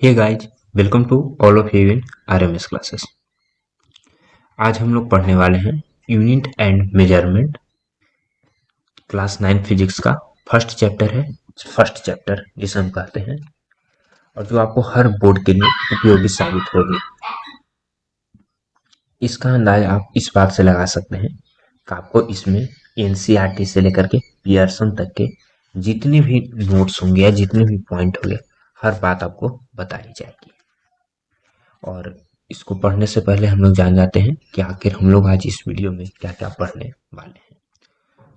Hey guys, welcome to all of you in RMS classes. आज हम लोग पढ़ने वाले हैं unit and measurement class 9 physics का फर्स्ट चैप्टर है। फर्स्ट चैप्टर जिसे हम कहते हैं और जो आपको हर बोर्ड के लिए उपयोगी साबित होगी। इसका अंदाजा आप इस बात से लगा सकते हैं कि आपको इसमें एनसीईआरटी से लेकर के पियर्सन तक के जितने भी नोट्स होंगे या जितने भी पॉइंट होंगे हर बात आपको बताई जाएगी। और इसको पढ़ने से पहले हम लोग जान जाते हैं कि आखिर हम लोग आज इस वीडियो में क्या क्या पढ़ने वाले हैं।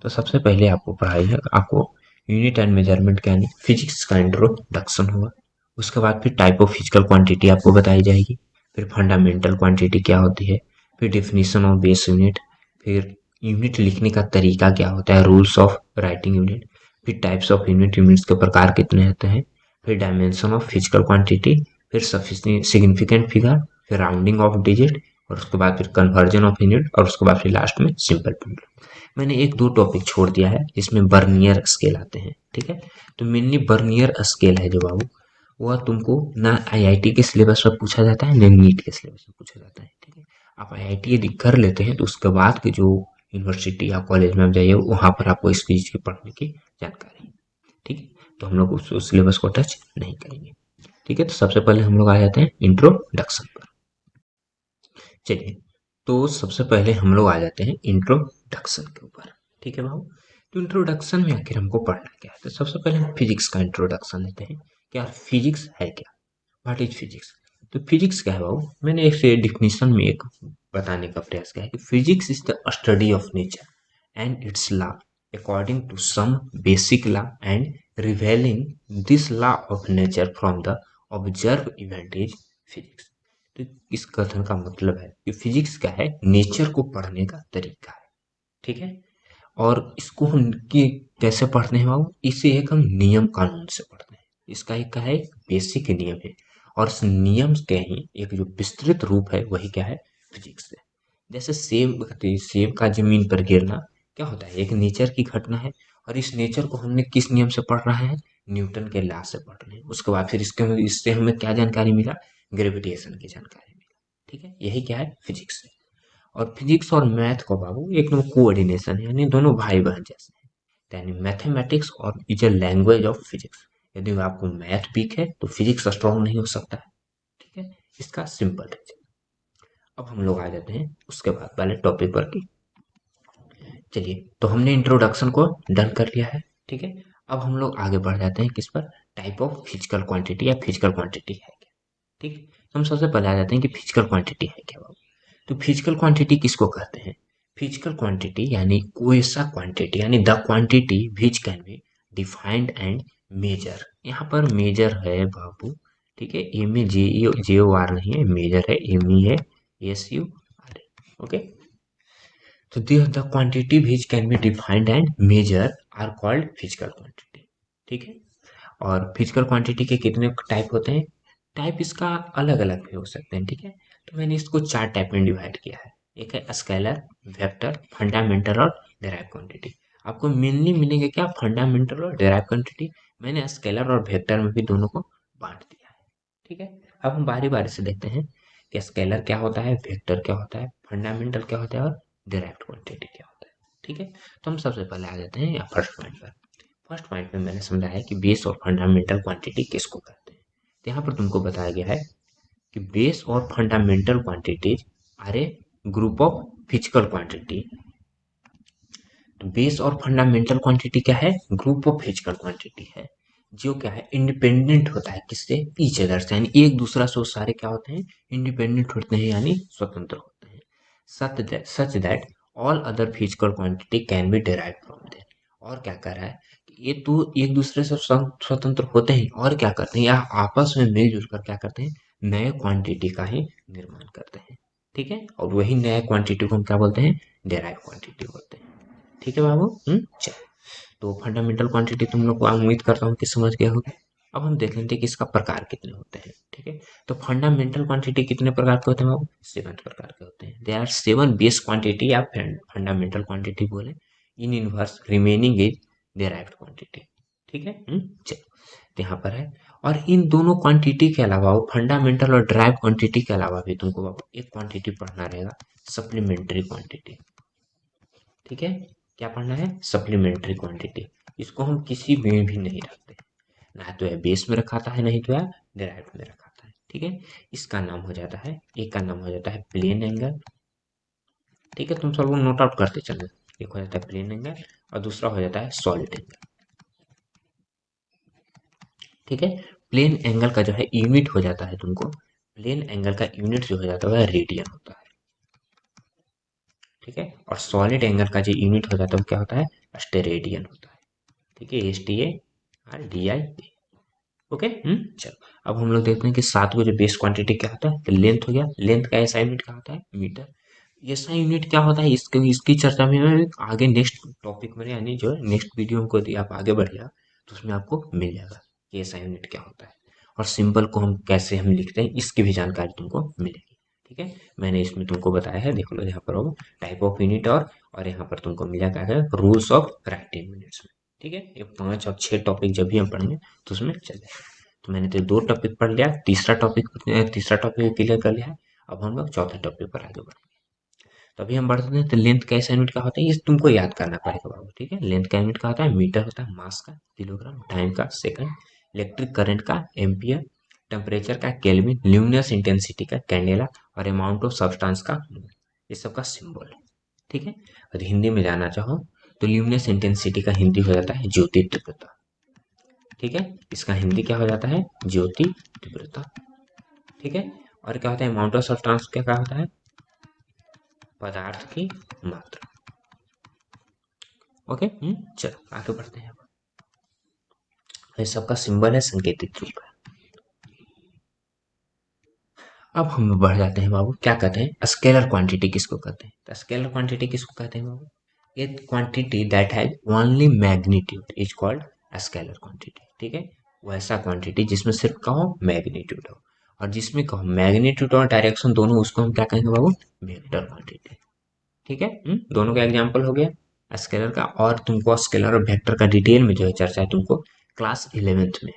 तो सबसे पहले आपको पढ़ाई है, आपको यूनिट एंड मेजरमेंट के यानी फिजिक्स का इंट्रोडक्शन होगा। उसके बाद फिर टाइप ऑफ फिजिकल क्वांटिटी आपको बताई जाएगी, फिर फंडामेंटल क्वांटिटी क्या होती है, फिर डेफिनेशन ऑफ बेस यूनिट, फिर यूनिट लिखने का तरीका क्या होता है, रूल्स ऑफ राइटिंग यूनिट, फिर टाइप्स ऑफ यूनिट, यूनिट्स के प्रकार कितने होते हैं, फिर डायमेंशन ऑफ फिजिकल क्वांटिटी, फिर सिग्निफिकेंट फिगर, फिर राउंडिंग ऑफ डिजिट, और उसके बाद फिर कन्वर्जन ऑफ यूनिट, और उसके बाद फिर लास्ट में सिंपल यूनिट। मैंने एक दो टॉपिक छोड़ दिया है जिसमें बर्नियर स्केल आते हैं, ठीक है। तो मेनली बर्नियर स्केल है जो बाबू, वह तुमको ना आईआईटी के सिलेबस में पूछा जाता है ना नीट के सिलेबस में पूछा जाता है, ठीक है। आप आईआईटी यदि कर लेते हैं तो उसके बाद के जो यूनिवर्सिटी या कॉलेज में आप जाइए वहां पर आपको इस चीज के पढ़ने की जानकारी, ठीक है। तो हम लोग उस सिलेबस को टच नहीं करेंगे, ठीक है। तो सबसे पहले हम लोग आ जाते हैं इंट्रोडक्शन पर। चलिए, तो सबसे पहले हम लोग आ जाते हैं इंट्रोडक्शन के ऊपर, ठीक है बाबू। तो इंट्रोडक्शन में आखिर हमको पढ़ना क्या है, तो सबसे पहले हम फिजिक्स का इंट्रोडक्शन लेते हैं कि यार फिजिक्स है क्या, व्हाट इज फिजिक्स। तो फिजिक्स क्या है बाबू, मैंने एक डिफिनीशन में एक बताने का प्रयास किया है कि physics is the study of nature and it's law according to some basic law and revealing this law of nature from the observed event is physics। तो इस कथन का मतलब है कि फिजिक्स क्या है, नेचर को पढ़ने का तरीका है, ठीक है। और इसको हम कैसे पढ़ते हैं बाबू, इसे एक हम नियम कानून से पढ़ते हैं। इसका एक क्या है, बेसिक नियम है, और इस नियम के ही एक जो विस्तृत रूप है वही क्या है, फिजिक्स है। जैसे सेब का जमीन पर गिरना क्या होता है, एक नेचर की घटना है, और इस नेचर को हमने किस नियम से पढ़ रहे हैं, न्यूटन के लॉ से पढ़ रहे हैं। उसके बाद फिर इससे हमें क्या जानकारी मिला, ग्रेविटेशन की जानकारी मिला, ठीक है। यही क्या है, फिजिक्स है। और फिजिक्स और मैथ को बाबू एक दो कोऑर्डिनेशन है, यानी दोनों भाई बहन जैसे हैं। यानी मैथमेटिक्स और is a language of physics. यदि आपको मैथ वीक है तो फिजिक्स स्ट्रॉन्ग नहीं हो सकता है, ठीक है। इसका सिंपल रीजन। अब हम लोग आ जाते हैं उसके बाद वाले टॉपिक पर की। चलिए, तो हमने इंट्रोडक्शन को डन कर लिया है, ठीक है। अब हम लोग आगे बढ़ जाते हैं किस पर, टाइप ऑफ फिजिकल क्वांटिटी या फिजिकल क्वांटिटी है क्या, ठीक है। हम सबसे पहले आ जाते हैं कि फिजिकल क्वांटिटी है क्या बाबू। तो फिजिकल क्वांटिटी किसको कहते हैं, फिजिकल क्वांटिटी यानी कोई सा क्वांटिटी, यानी the quantity which can be defined and measure. यहाँ पर मेजर है बाबू, ठीक है, M A J O R नहीं है, मेजर है M E A S U R E, okay. तो the quantity which can be defined and measure are called physical quantity, ठीक है। और फिजिकल क्वांटिटी के कितने टाइप होते हैं, टाइप इसका अलग अलग भी हो सकते हैं, ठीक है। तो मैंने इसको चार टाइप में डिवाइड किया है। एक है स्केलर, वेक्टर, फंडामेंटल और डेराइव क्वांटिटी। आपको मेनली मिलेंगे क्या, फंडामेंटल और डेराइव क्वांटिटी। मैंने स्केलर और वेक्टर में भी दोनों को बांट दिया है, ठीक है। अब हम बारी बारी से देखते हैं कि स्केलर क्या होता है, वेक्टर क्या होता है, फंडामेंटल क्या होता है और डेराइव क्वांटिटी क्या होता है, ठीक है। तो हम सबसे पहले आ जाते हैं फर्स्ट पॉइंट पर। फर्स्ट पॉइंट में मैंने समझाया कि बेस और फंडामेंटल क्वांटिटी किसको कहते हैं। तो यहाँ पर तुमको बताया गया है कि बेस और fundamental quantities are a group of physical quantity. तो बेस और फंडामेंटल क्वांटिटी क्या है, ग्रुप ऑफ फिजिकल क्वांटिटी है, जो क्या है, इंडिपेंडेंट होता है किससे, ईच अदर से, यानी एक दूसरा से वो सारे क्या होते हैं, इंडिपेंडेंट होते हैं यानी स्वतंत्र होते हैं। Such that all other physical quantity can be derive from there. और क्या कर रहा है कि ये तो एक दूसरे से स्वतंत्र होते हैं और क्या करते हैं, या आपस में मिलजुल कर क्या करते हैं, नए क्वांटिटी का ही निर्माण करते हैं, ठीक है। और वही नए क्वांटिटी को हम क्या बोलते हैं, डेराइव क्वांटिटी बोलते हैं, ठीक है बाबू। चलो, तो फंडामेंटल क्वांटिटी तुम लोग को उम्मीद करता हूँ कि समझ गए होगे। अब हम देख लेते हैं कि इसका प्रकार कितने होते हैं, ठीक है। तो फंडामेंटल क्वांटिटी कितने प्रकार के होते हैं बाबू, 7 प्रकार के होते हैं। दे आर 7 बेस क्वांटिटी या फंडामेंटल क्वांटिटी बोले, in inverse remaining is derived quantity, ठीक है। चलो, तो यहाँ पर है। और इन दोनों क्वांटिटी के अलावा वो फंडामेंटल और ड्राइव क्वांटिटी के अलावा भी तुमको एक क्वांटिटी पढ़ना रहेगा, सप्लीमेंट्री क्वांटिटी। ठीक है, क्या पढ़ना है? Supplementary quantity. इसको हम किसी में भी नहीं रखते, ना तो है बेस में रखा था है, नहीं तो है डिराइव में रखा था है। ठीक है, इसका नाम हो जाता है, एक का नाम हो जाता है प्लेन एंगल। ठीक है, तुम सब लोग नोट आउट करते चलो। एक हो जाता है प्लेन एंगल और दूसरा हो जाता है सॉलिड एंगल। ठीक है, प्लेन एंगल का जो है यूनिट हो जाता है तुमको, प्लेन एंगल का यूनिट जो हो जाता है वह रेडियन होता है। ठीक है, और सॉलिड एंगल का जो यूनिट हो जाता है वो क्या होता है? स्टेरेडियन होता है। ठीक है, STARDI। ओके, चलो अब हम लोग देखते हैं कि सात को जो बेस क्वांटिटी क्या होता है, तो लेंथ हो गया। लेंथ का ऐसा यूनिट क्या होता है? मीटर। ऐसा यूनिट क्या होता है, इसकी चर्चा में मैं आगे नेक्स्ट टॉपिक में, यानी जो नेक्स्ट वीडियो को यदि आप आगे बढ़िया तो उसमें आपको मिल जाएगा कि ऐसा यूनिट क्या होता है, और सिंबल को हम कैसे हम लिखते हैं इसकी भी जानकारी तुमको मिलेगी। ठीक है, मैंने इसमें तुमको बताया है, देख लो यहाँ पर हो टाइप ऑफ यूनिट, और यहाँ पर तुमको मिला क्या है, रूल्स ऑफ राइटिंग यूनिट्स में। ठीक है, ये 5 और 6 टॉपिक जब भी हम पढ़ेंगे तो उसमें चले। तो मैंने तो 2 टॉपिक पढ़ लिया, तीसरा टॉपिक क्लियर कर लिया है। अब हम लोग चौथे टॉपिक पर आगे बढ़ेंगे। तो अभी हम बढ़ते हैं, तो लेंथ का ऐसा यूनिट क्या होता है, ये तुमको याद करना पड़ेगा बाबू। ठीक है, लेंथ का यूनिट क्या होता है? मीटर होता है, मास का किलोग्राम, टाइम का सेकंड, इलेक्ट्रिक करंट का एम्पियर, टेम्परेचर का केल्विन, ल्यूमिनस इंटेंसिटी का कैंडेला, और अमाउंट ऑफ सब्सटेंस का मोल। ये सब का सिंबल है। ठीक है, और हिंदी में जाना चाहो तो ल्यूमिनस इंटेंसिटी का हिंदी हो जाता है ज्योति तीव्रता। ठीक है, इसका हिंदी क्या हो जाता है? ज्योति तीव्रता। ठीक है, और क्या होता है? अमाउंट ऑफ सब्सटेंस क्या क्या होता है? पदार्थ की मात्रा। ओके, चलो आगे बढ़ते हैं। ये सबका सिंबल है, संकेतिक रूप है। अब हम बढ़ जाते हैं बाबू, क्या कहते हैं? स्केलर क्वांटिटी किसको कहते हैं? तो स्केलर क्वांटिटी किसको कहते हैं बाबू? ये quantity that has only magnitude is called scalar quantity. ठीक है, वैसा क्वांटिटी जिसमें सिर्फ कहो मैग्नीट्यूड हो, और जिसमें कहो मैग्नीट्यूड और डायरेक्शन दोनों, उसको हम क्या कहेंगे बाबू? Vector quantity. ठीक है, दोनों का एग्जाम्पल हो गया स्केलर का, और तुमको स्केलर और वेक्टर का डिटेल में जो है चर्चा है तुमको क्लास 11th में।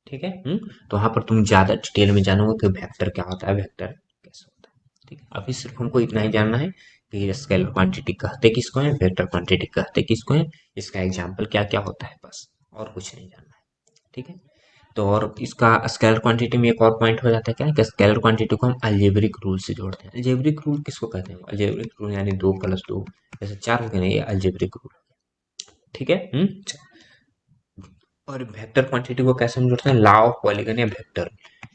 ठीक है, तो वहां पर तुम ज्यादा डिटेल में जानोगे कि वेक्टर क्या होता है, वेक्टर कैसे होता है। ठीक है, अभी सिर्फ हमको इतना ही जानना है कि स्केलर क्वांटिटी कहते किसको है, वेक्टर क्वांटिटी कहते किसको है, इसका एग्जाम्पल क्या क्या होता है, बस और कुछ नहीं जानना है। ठीक है, तो और इसका स्केलर क्वांटिटी में एक और पॉइंट हो जाता है क्या है कि स्केलर क्वांटिटी को हम अलजेब्रिक रूल से जोड़ते हैं। अलजेब्रिक रूल किसको कहते हैं? अलजेब्रिक रूल यानी 2 + 2 जैसे 4 हो गया ना, ये अलजेब्रिक रूल। ठीक है, और वेक्टर क्वांटिटी को कैसे हम जोड़ते हैं? लॉ ऑफ पॉलीगन या वेक्टर।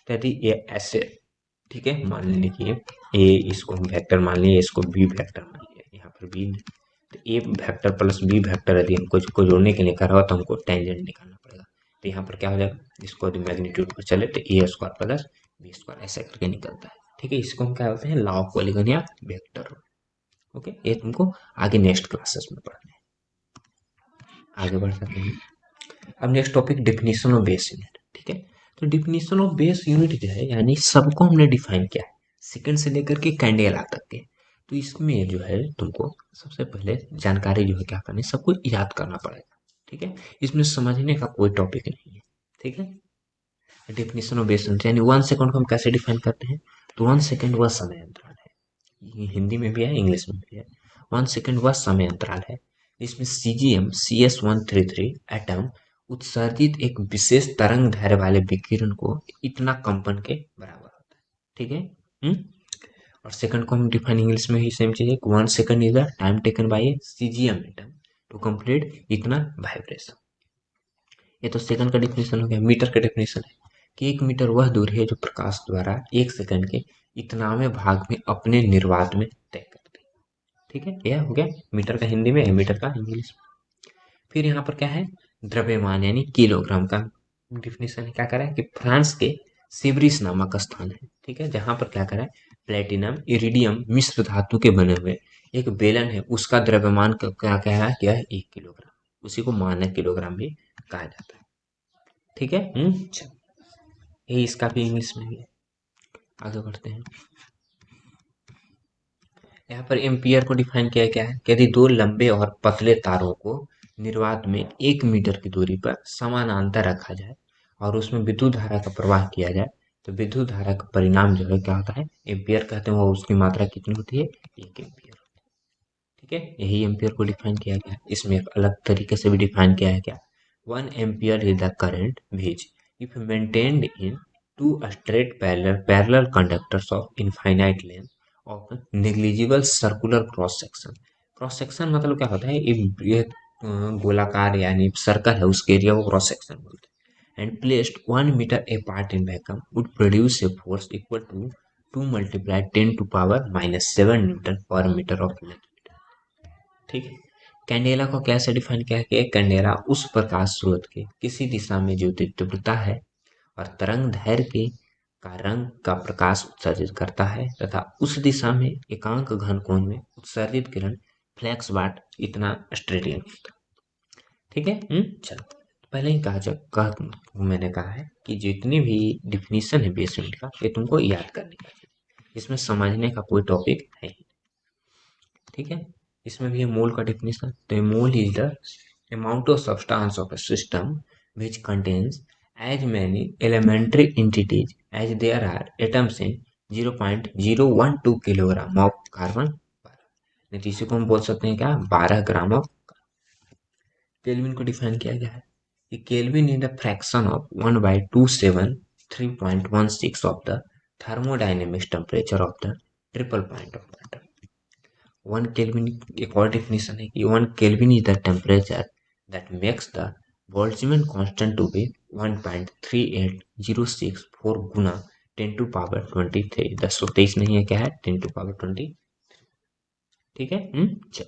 तो यदि ये ऐसे, ठीक है, मान लीजिए ए, इसको हम वेक्टर मान लिए, इसको बी वेक्टर मान लिया, यहाँ पर बी, तो ए वेक्टर प्लस बी वेक्टर यदि हमको इसको जोड़ने के लिए करा हो तो हमको टेंजेंट निकालना पड़ेगा। तो यहाँ पर क्या हो जाएगा, इसको यदि मैग्नीट्यूड पर चले तो ए स्क्वायर प्लस बी स्क्वायर ऐसे करके निकलता है। ठीक है, इसको हम क्या बोलते हैं? लॉ ऑफ पॉलीगन या वेक्टर। ओके, ये तुमको आगे नेक्स्ट क्लासेस में पढ़ना है। आगे बढ़ सकते हैं। अब next topic definition of base unit. ठीक है, तो डिफिनीशन ऑफ बेस यूनिट जो है, यानी सबको हमने डिफाइन किया है, सेकंड से लेकर के कैंडेला तक के। तो इसमें जो है तुमको सबसे पहले जानकारी जो है क्या करनी है, सबको याद करना पड़ेगा। ठीक है, इसमें समझने का कोई टॉपिक नहीं है। ठीक है, डेफिनेशन ऑफ बेस यूनिट यानी 1 सेकंड को हम कैसे डिफाइन करते हैं? तो 1 सेकंड वह समय अंतराल है, ये हिंदी में भी है, इंग्लिश में भी है। 1 सेकंड वह समय अंतराल है जिसमें CGM CS133 एटम उत्सर्जित एक विशेष तरंग दैर्ध्य वाले विकिरण को इतना कंपन के बराबर होता है। ठीक है, और सेकंड को हम डिफाइन इंग्लिश में ही सेम चीज है, 1 second is the time taken by a CGM atom to complete इतना वाइब्रेशन। ये तो सेकंड का डिफिनेशन हो गया। मीटर का डिफिनेशन है कि 1 मीटर वह दूरी है जो प्रकाश द्वारा 1 सेकंड के इतनावें भाग में अपने निर्वात में तय करती है। ठीक है, यह हो गया मीटर का हिंदी में, मीटर का इंग्लिश में। फिर यहाँ पर क्या है? द्रव्यमान यानी किलोग्राम का डिफिनेशन क्या करा है कि फ्रांस के सिबरिस नामक स्थान है, ठीक है, जहां पर क्या करा है, प्लेटिनम इरिडियम मिश्र धातु के बने हुए एक बेलन है, उसका द्रव्यमान क्या कह रहा है, क्या है? 1 किलोग्राम। उसी को मानक किलोग्राम भी कहा जाता है। ठीक है, चलो, यही इसका भी इंग्लिश में भी है। आगे बढ़ते हैं। यहाँ पर एम्पियर को डिफाइन किया गया है कि यदि दो लंबे और पतले तारों को निर्वात में 1 मीटर की दूरी पर समानांतर रखा जाए और उसमें विद्युत धारा का प्रवाह किया जाए तो विद्युत धारा का परिणाम जो है क्या होता है, एम्पियर कहते हैं। वो उसकी मात्रा कितनी होती है, 1 एम्पियर। ठीक है, यही एम्पियर को डिफाइन किया गया है। इसमें एक अलग तरीके से भी डिफाइन किया है क्या, 1 ampere is the current which if maintained in two straight parallel conductors of infinite length of negligible circular cross section। Cross section मतलब क्या होता है, ये गोलाकार यानी सर्कल है, उसके एरिया को क्रॉस सेक्शन बोलते हैं। And placed 1 metre apart in vacuum would produce a force equal to 2 × 10⁻⁷ newton per metre of length. ठीक है, कैंडेला को कैसे डिफाइन किया गया, कैंडेला उस प्रकाश स्रोत के किसी दिशा में जो तीव्रता है और तरंग दैर्घ्य के का रंग का प्रकाश उत्सर्जित करता है तथा उस दिशा में एकांक घन कोण में उत्सर्जित किरण फ्लैक्स वाट इतना स्ट्रेडियन होता है। ठीक है, चलो पहले ही मैंने कहा है कि जितनी भी डिफिनीशन है बेस यूनिट का, ये तुमको याद करने का, इसमें समझने का कोई टॉपिक है ही। ठीक है, इसमें भी है मोल का डेफिनेशन। तो mole is the amount of substance of a system which contains as many elementary entities as there are atoms in 0.012 kilogram of carbon. नहीं तो इसी को हम बोल सकते हैं क्या, 12 ग्राम ऑफ। केल्विन को डिफाइन किया गया है कि kelvin is the fraction of 1/273.16 of the thermodynamics temperature of the triple point of matter. 1 kelvin, एक और डेफिनेशन है कि 1 kelvin is the temperature that makes the Boltzmann constant to be 1.38064 गुना 10⁻23। 1023 नहीं है, क्या है, 10⁻20। ठीक है, चलो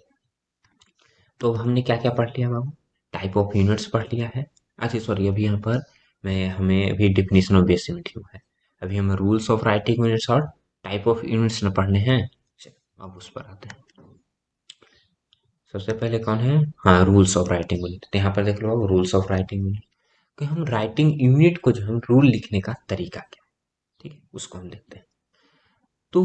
तो हमने क्या क्या पढ़ लिया बाबू, टाइप ऑफ यूनिट्स पढ़ लिया है। अच्छा सॉरी, अभी यहाँ पर हमें अभी डिफिनेशन ऑफ बेस यूनिट हुआ है। अभी हमें रूल्स ऑफ राइटिंग यूनिट्स और टाइप ऑफ यूनिट्स न पढ़ने हैं। चलो अब उस पर आते हैं। सबसे पहले कौन है, हाँ, रूल्स ऑफ राइटिंग यूनिट। तो यहाँ पर देख लो रूल्स ऑफ राइटिंग यूनिट कि हम राइटिंग यूनिट को जो हम रूल लिखने का तरीका क्या है, ठीक है, उसको हम देखते हैं। तो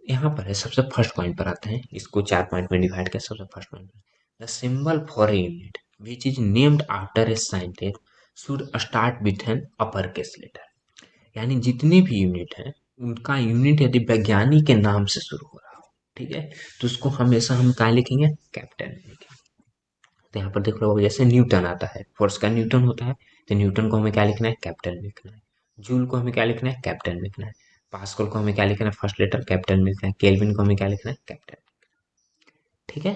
यहाँ पर है, सबसे फर्स्ट पॉइंट पर आते हैं, इसको 4 पॉइंट में डिवाइड किया। सबसे first point, the symbol for a unit which is named after a scientist should start with an upper case letter. यानी जितनी भी यूनिट है उनका यूनिट यदि वैज्ञानिक के नाम से शुरू हो रहा हो, ठीक है, तो उसको हमेशा हम क्या लिखेंगे, कैपिटल में लिखेंगे। तो यहाँ पर देख लो, जैसे न्यूटन आता है, फोर्स का न्यूटन होता है, तो न्यूटन को हमें क्या लिखना है, कैपिटल में लिखना है। जूल को हमें क्या लिखना है, कैपिटल में लिखना है। पास्कल को हमें क्या लिखना है, फर्स्ट लेटर कैपिटल में लिखना है। केल्विन को हमें क्या लिखना है, कैपिटल। ठीक है,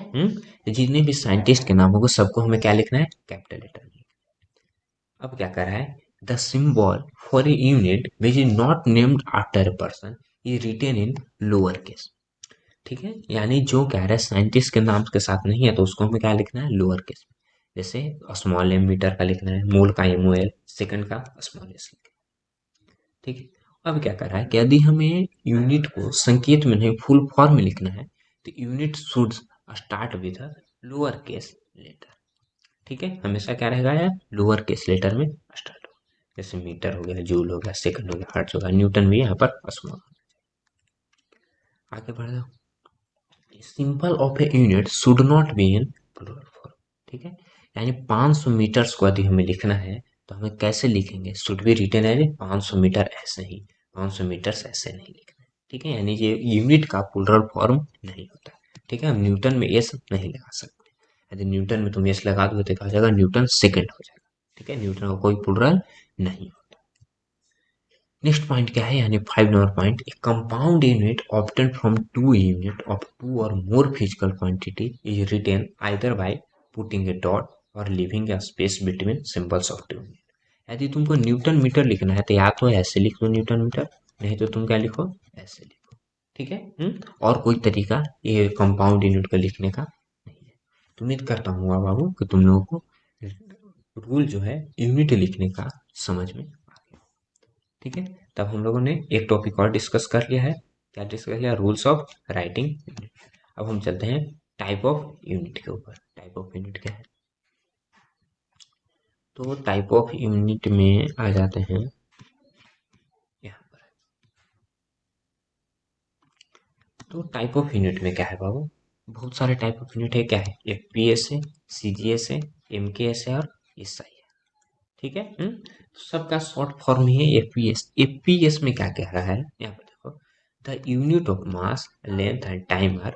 तो जितने भी साइंटिस्ट के नाम होंगे सबको हमें क्या लिखना है, कैपिटल लेटर में। अब क्या कर रहा है, the symbol for a unit which is not named after a person is written in lower case. ठीक है, यानी जो कह रहा है साइंटिस्ट के नाम के साथ नहीं है तो उसको हमें क्या लिखना है, लोअर केस में। जैसे स्मॉल एम मीटर का लिखना है, मोल का MOL, सेकंड का स्मॉल एस लिखना है। ठीक है, अब क्या कर रहा है कि यदि हमें यूनिट को संकेत में नहीं फुल फॉर्म में लिखना है तो unit should start with lower case letter. ठीक है, हमेशा क्या रहेगा यार, लोअर केस लेटर में स्टार्ट हो। जैसे मीटर हो गया, जूल हो गया, सेकंड हो गया, हर्ट्ज हो गया, न्यूटन भी यहाँ पर स्मॉल। आगे बढ़ जाओ, symbol of a unit should not be in plural form. ठीक है, यानी 500 मीटर्स को यदि हमें लिखना है तो हमें कैसे लिखेंगे, should be written as 500 metre, ऐसे ही 500 मीटर्स ऐसे नहीं लिखना है। ठीक है, यानी ये यूनिट का प्लूरल फॉर्म नहीं होता है। ठीक है, हम न्यूटन में एस नहीं लगा सकते। यदि न्यूटन में तुम एस लगा दोगे तो कहा जाएगा न्यूटन सेकंड हो जाएगा। ठीक है, न्यूटन का कोई प्लूरल नहीं। नेक्स्ट पॉइंट क्या है, यानी 5 number point, a compound unit obtain from two unit of two or more physical quantity is written either by putting a dot or leaving a space between symbols of two unit. यदि तुमको Newton metre लिखना है तो या तो ऐसे लिख लो Newton metre, नहीं तो तुम क्या लिखो, ऐसे लिखो। ठीक है, और कोई तरीका ये कंपाउंड यूनिट का लिखने का नहीं है। तो उम्मीद करता हूँ बाबू कि तुम लोगों को रूल जो है यूनिट लिखने का समझ में आ गया। ठीक है, तब हम लोगों ने एक टॉपिक और डिस्कस कर लिया है। क्या डिस्कस कर लिया, रूल्स ऑफ राइटिंग यूनिट। अब हम चलते हैं टाइप ऑफ यूनिट के ऊपर। टाइप ऑफ यूनिट क्या है, तो टाइप ऑफ यूनिट में आ जाते हैं यहाँ पर। तो टाइप ऑफ यूनिट में क्या है बाबू, बहुत सारे टाइप ऑफ यूनिट है। क्या है, FPS है, CGS है, MKS है और SI है। ठीक है। तो सबका शॉर्ट फॉर्म ही है एफपीएस। एफपीएस में क्या कह रहा है, यहाँ पर देखो, the unit of mass length and time are,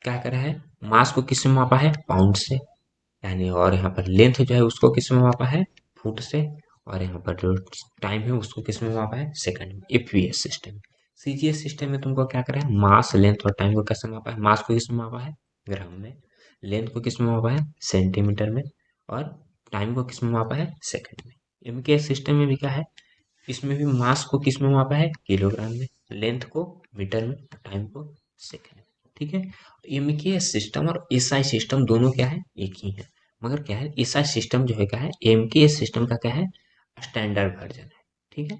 क्या कर रहा है, मास को किससे मापा है, पाउंड से, यानी, और यहाँ पर लेंथ जो है उसको किस में मापा है, फुट से, और यहाँ पर जो टाइम है उसको किस में मापा है, सेकंड में। EPS system. सीजीएस सिस्टम में तुमको क्या करें, मास लेंथ और टाइम को कैसे मापा है, मास को किस में मापा है, ग्राम में, लेंथ को किस में मापा है, सेंटीमीटर में, और टाइम को किस में मापा है, सेकंड में। एमकेएस सिस्टम में भी क्या है, इसमें भी मास को किस में मापा है, किलोग्राम में, लेंथ को मीटर में, टाइम को सेकंड में। ठीक है। एमकेएस सिस्टम और एसआई सिस्टम दोनों क्या है, एक ही है, मगर क्या है, एसआई सिस्टम जो है क्या है, एमकेएस सिस्टम का क्या है, स्टैंडर्ड वर्जन है। ठीक है।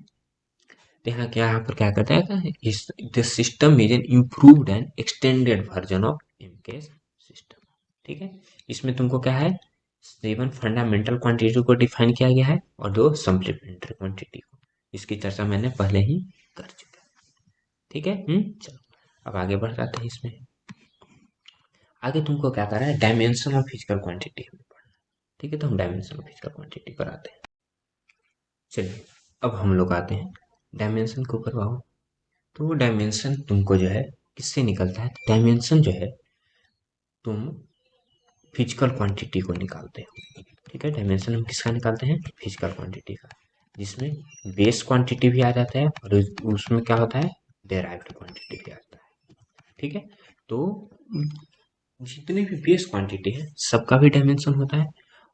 तो यहाँ पर क्या करता है, इस this system is an improved and extended version of MKS system. ठीक है। इसमें तुमको क्या है, 7 फंडामेंटल क्वांटिटी को डिफाइन किया गया है और 2 सप्लीमेंट्री क्वांटिटी को। इसकी चर्चा मैंने पहले ही कर चुका है। ठीक है। चलो अब आगे बढ़ जाते हैं। इसमें आगे तुमको क्या करना है, डायमेंशन ऑफ फिजिकल क्वांटिटी हमें पढ़ना। ठीक है। तो हम डायमेंशन ऑफ फिजिकल क्वांटिटी पर आते हैं। चलिए अब हम लोग आते हैं डायमेंशन के ऊपर। वाओ, तो वो डायमेंशन तुमको जो है किससे निकलता है, डायमेंशन जो है तुम फिजिकल क्वांटिटी को निकालते हो। ठीक है। डायमेंशन हम किसका निकालते हैं, फिजिकल क्वांटिटी का, जिसमें बेस क्वांटिटी भी आ जाता है और उसमें क्या होता है, डेराइव्ड क्वांटिटी भी आता है। ठीक है। तो जितनी भी बेस क्वांटिटी है सबका भी डायमेंशन होता है,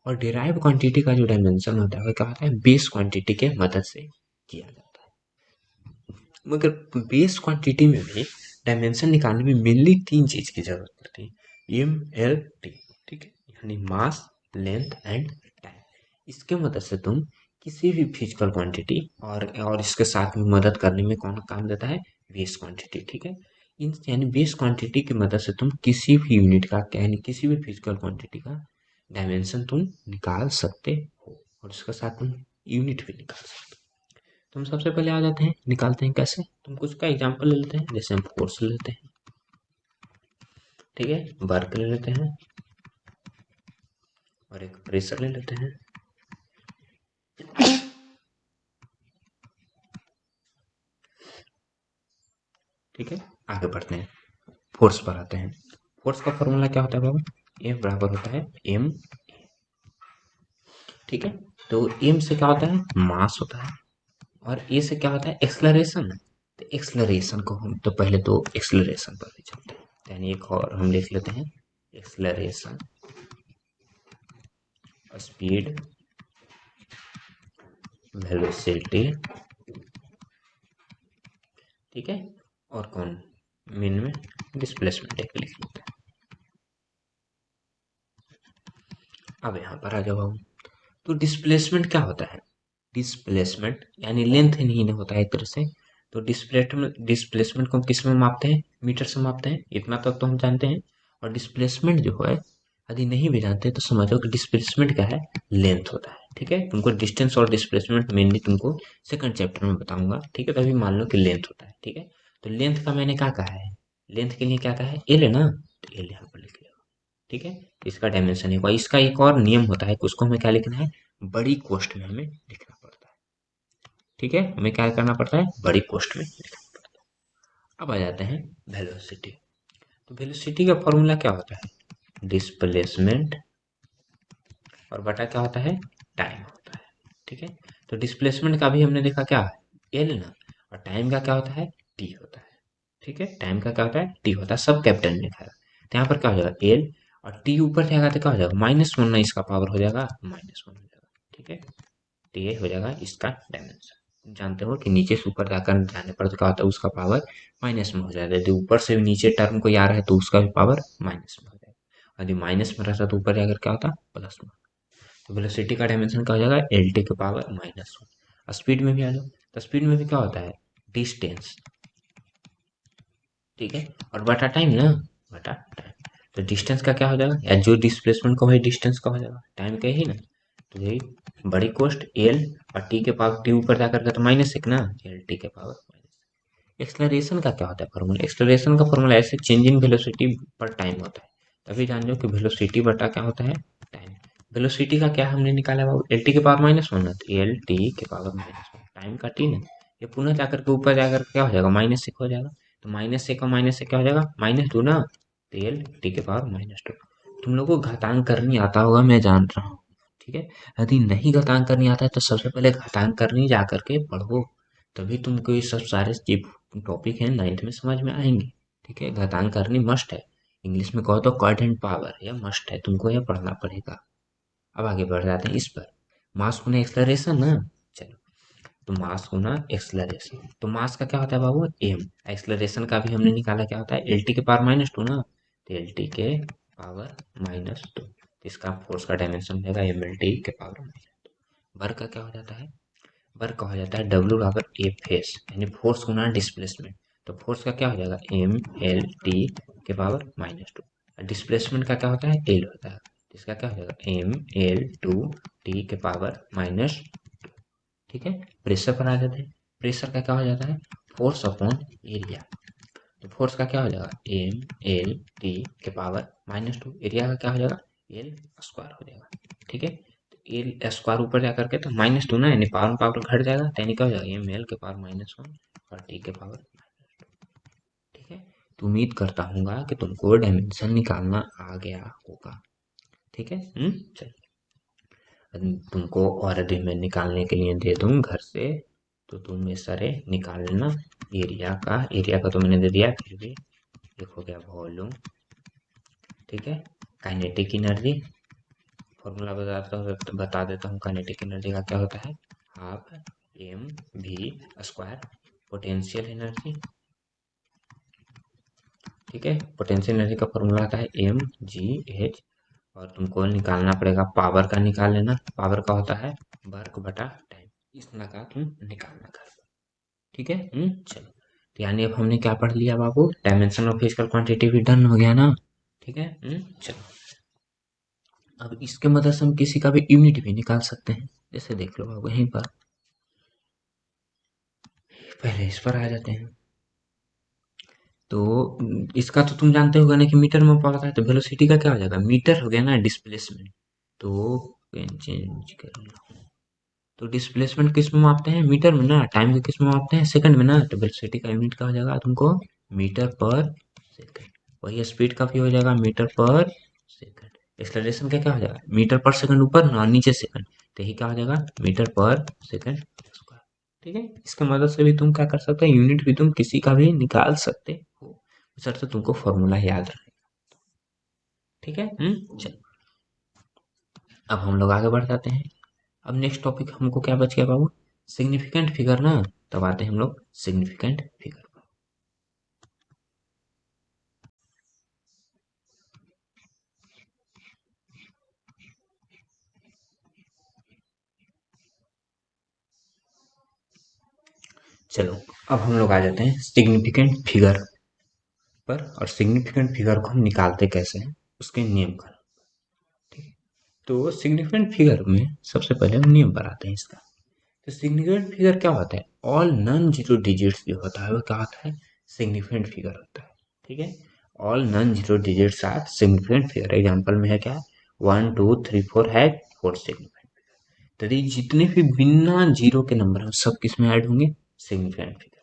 और डिराइव क्वांटिटी का जो डायमेंशन होता है वो क्या होता है, बेस क्वांटिटी के मदद से किया जाता है। मगर बेस क्वांटिटी में भी डायमेंशन निकालने में मेनली 3 चीज की जरूरत पड़ती है, एम एल टी। ठीक है। यानी मास, लेंथ एंड टाइम। इसके मदद से तुम किसी भी फिजिकल क्वांटिटी, और इसके साथ में मदद करने में कौन काम देता है, बेस क्वांटिटी। ठीक है। इन यानी बेस क्वांटिटी की मदद से तुम किसी भी यूनिट का, यानी किसी भी फिजिकल क्वांटिटी का डायमेंशन तुम निकाल सकते हो, और इसके साथ तुम यूनिट भी निकाल सकते हो। तो हम सबसे पहले आ जाते हैं, निकालते हैं कैसे। तुम कुछ का एग्जांपल ले लेते हैं, जैसे हम फोर्स ले लेते हैं। ठीक है। वर्क ले लेते हैं, और एक प्रेशर ले लेते हैं। ठीक है। आगे बढ़ते हैं, फोर्स पर आते हैं। फोर्स का फॉर्मूला क्या होता है बाबू, F बराबर होता है m। ठीक है। तो m से क्या होता है, मास होता है, और a से क्या होता है, एक्सलरेशन। तो एक्सलरेशन को हम तो पहले तो एक्सलरेशन पर भी चलते हैं, यानी एक और हम लिख लेते हैं, एक्सलरेशन, स्पीड, वेलोसिटी। ठीक है। और कौन, मेन में डिस्प्लेसमेंट एक लिख लेते हैं। अब यहाँ पर आ जाओ हम, तो डिस्प्लेसमेंट क्या होता है, डिस्प्लेसमेंट यानी लेंथ ही नहीं होता है एक तरह से। तो डिस्प्लेसमेंट को हम किस में मापते हैं, मीटर से मापते हैं, इतना तक तो हम जानते हैं। और डिस्प्लेसमेंट जो है, यदि नहीं भी जानते तो समझो कि डिस्प्लेसमेंट क्या है, लेंथ होता है। ठीक है। तुमको डिस्टेंस और डिस्प्लेसमेंट मेनली तुमको सेकंड चैप्टर में बताऊंगा। ठीक है। तो अभी मान लो कि लेंथ होता है। ठीक है। तो लेंथ का मैंने क्या कहा है, लेंथ के लिए क्या कहा है, एल है ना, तो एल यहाँ पर लिख लिया। ठीक है। इसका डायमेंशन है, इसका एक और नियम होता है कि उसको हमें क्या लिखना है, बड़ी कोष्ठ में हमें लिखना पड़ता है। ठीक है। हमें क्या करना पड़ता है, बड़ी कोष्ठ में लिखना पड़ता है। अब आ जाते हैं वेलोसिटी। तो वेलोसिटी का फॉर्मूला क्या होता है, डिस्प्लेसमेंट और बटा क्या होता है, टाइम होता है। ठीक है। तो डिस्प्लेसमेंट का भी हमने देखा क्या है, एल ना, और टाइम का क्या होता है, टी होता है। ठीक है। टाइम का क्या होता है, टी होता है, सब कैपिटल में लिखा है। तो यहाँ पर क्या हो जाएगा, एल, और टी ऊपर जाएगा तो क्या हो जाएगा, -1 ना, इसका पावर हो जाएगा -1 हो जाएगा। ठीक है। तो ये हो जाएगा इसका डायमेंशन। जानते हो कि नीचे से ऊपर जाकर जाने पर तो क्या होता है, उसका पावर माइनस में हो जाता है। यदि ऊपर से नीचे टर्म कोई आ रहा है तो उसका भी पावर माइनस में हो जाएगा। यदि माइनस में रहता तो ऊपर जाकर क्या होता, प्लस में। तो वेलोसिटी का डायमेंशन क्या हो जाएगा, एल टी के पावर -1। स्पीड में भी आ जाओ, तो स्पीड में भी क्या होता है, डिस्टेंस। ठीक है। और बटा टाइम ना, बटा टाइम। तो डिस्टेंस का क्या हो जाएगा, या जो डिस्प्लेसमेंट का वही डिस्टेंस का हो जाएगा, टाइम का ही ना। तो यही बड़ी कोष्ट एल, और टी के पावर टी ऊपर जाकर के तो -1 ना, एल टी के पावर माइनस। एक्सलरेशन का क्या होता है फॉर्मूला, एक्सलरेशन का फॉर्मूला ऐसे चेंज इन वेलोसिटी पर टाइम होता है। तभी जान लो कि वेलोसिटी बटा क्या होता है, टाइम। वेलोसिटी का क्या हमने निकाला बाबू, एल टी के पावर माइनस वन, तो एल टी के पावर माइनस वन टाइम का टी ना, ये पुनः जाकर के ऊपर जाकर के क्या हो जाएगा, माइनस एक हो जाएगा, तो माइनस एक का माइनस एक क्या हो जाएगा, माइनस टू ना, तो एल टी के पावर माइनस टू। तुम लोगों को घातांक करनी आता होगा, मैं जान रहा हूँ, ठीक है। यदि नहीं घातांक करनी आता है तो सबसे पहले घातांक करनी जा करके पढ़ो, तभी तुमको ये सब सारे टॉपिक हैं नाइन्थ में समझ में आएंगे, ठीक है। घातांक करनी मस्ट है, इंग्लिश में कहो तो क्वाड्रेंट पावर, यह मस्ट है, तुमको यह पढ़ना पड़ेगा। अब आगे बढ़ जाते हैं इस पर, मास गुना एक्सलरेशन ना, चलो, तो मास गुना एक्सलरेशन, तो मास का क्या होता है बाबू, एम, एक्सलरेशन का भी हमने निकाला क्या होता है, एल टी के पावर माइनस टू ना, तो एल टी के पावर माइनस टू, इसका फोर्स का डायमेंशन रहेगा एम एल टी के पावर माइनस टू। वर्क का क्या हो जाता है, वर्क कहा जाता है डब्ल्यू बराबर ए फेस, यानी फोर्स गुना डिस्प्लेसमेंट, तो फोर्स का क्या हो जाएगा, एम एल टी के पावर माइनस टू, डिस्प्लेसमेंट का क्या होता है, एल होता है, इसका क्या हो जाएगा, एम एल टू टी के पावर माइनस, ठीक है। प्रेशर पर आ जाते हैं, प्रेशर का क्या हो जाता है, फोर्स अपॉन एरिया, तो फोर्स का क्या हो जाएगा, एम एल टी के पावर माइनस टू, एरिया का क्या हो जाएगा, एल स्क्वायर हो जाएगा, ठीक है। तो एल स्क्वायर ऊपर जा करके तो माइनस टू ना, यानी पावर पावर घट जाएगा, तो यानी क्या हो जाएगा, एम एल के पावर माइनस वन और टी के पावर, ठीक है। तो उम्मीद करता हूँ कि तुमको डायमेंशन निकालना आ गया होगा, ठीक है। चलो, तुमको और यदि मैं निकालने के लिए दे दूं घर से, तो तुम ये सारे निकाल लेना, एरिया का तो मैंने दे दिया, फिर भी एक हो गया वॉल्यूम, ठीक है। काइनेटिक एनर्जी फॉर्मूला बता देता हूँ, काइनेटिक एनर्जी का क्या होता है, half m v square, potential energy, ठीक है, पोटेंशियल एनर्जी का फॉर्मूला आता है एम जी एच, और तुमको निकालना पड़ेगा, पावर का निकाल लेना, पावर का होता है वर्क बटा टाइम, इतना का तुम निकालना कर, ठीक है। चलो, तो यानी अब हमने क्या पढ़ लिया बाबू, डायमेंशन ऑफ फिजिकल क्वांटिटी भी डन हो गया ना, ठीक है। चलो, अब इसके मदद से हम किसी का भी यूनिट भी निकाल सकते हैं, जैसे देख लो बाबू यहीं पर, पहले इस पर आ जाते हैं, तो इसका तो तुम जानते होगा ना कि मीटर में पड़ता है, तो वेलोसिटी का क्या हो जाएगा, मीटर हो गया ना, डिस्प्लेसमेंट, तो पेन चेंज कर लो, तो डिस्प्लेसमेंट किस में मापते हैं, मीटर में ना, टाइम को किस में मापते हैं, सेकंड में ना, तो वेलोसिटी का यूनिट क्या हो जाएगा तुमको, मीटर पर सेकंड, वही स्पीड का भी हो जाएगा मीटर पर सेकंड, एक्सेलरेशन का क्या हो जाएगा, मीटर पर सेकंड ऊपर ना, नीचे सेकंड, तो यही क्या हो जाएगा, मीटर पर सेकंड स्क्वायर, ठीक है। इसके मदद से भी तुम क्या कर सकते हो, यूनिट भी तुम किसी का भी निकाल सकते हो, सर तो तुमको फॉर्मूला याद रहे, ठीक है। चलो, अब हम लोग आगे बढ़ जाते हैं, अब नेक्स्ट टॉपिक हमको क्या बच गया बाबू, सिग्निफिकेंट फिगर ना, तब आते हैं हम लोग सिग्निफिकेंट फिगर। चलो, अब हम लोग आ जाते हैं सिग्निफिकेंट फिगर पर, और सिग्निफिकेंट फिगर को हम निकालते कैसे हैं, उसके नियम का, ठीक है। तो सिग्निफिकेंट फिगर में सबसे पहले हम नियम पर आते हैं इसका, तो सिग्निफिकेंट फिगर क्या होता है, ऑल नॉन जीरो डिजिट्स जो होता है वो क्या होता है, सिग्निफिकेंट फिगर होता है, ठीक है। All non zero digits are significant figure, example में है क्या, वन टू थ्री फोर है, फोर सिग्निफिकेंट, तो ये जितने भी बिना जीरो के नंबर हैं सब किस में ऐड होंगे, सिग्निफिकेंट फिगर।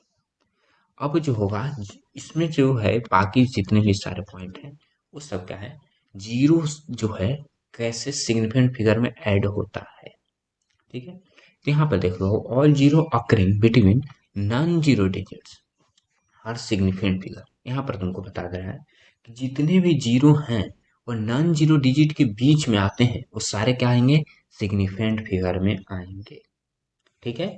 अब जो होगा, इसमें जो है बाकी जितने भी सारे पॉइंट हैं वो सब क्या है, जीरो जो है कैसे सिग्निफिकेंट फिगर में ऐड होता है, ठीक है। तो यहाँ पर देख लो, all zero occurring between non zero digits are significant figure, यहाँ पर तुमको बता दे रहा है कि जितने भी जीरो हैं वो नॉन जीरो डिजिट के बीच में आते हैं, वो सारे क्या आएंगे, सिग्निफिकेंट फिगर में आएंगे, ठीक है।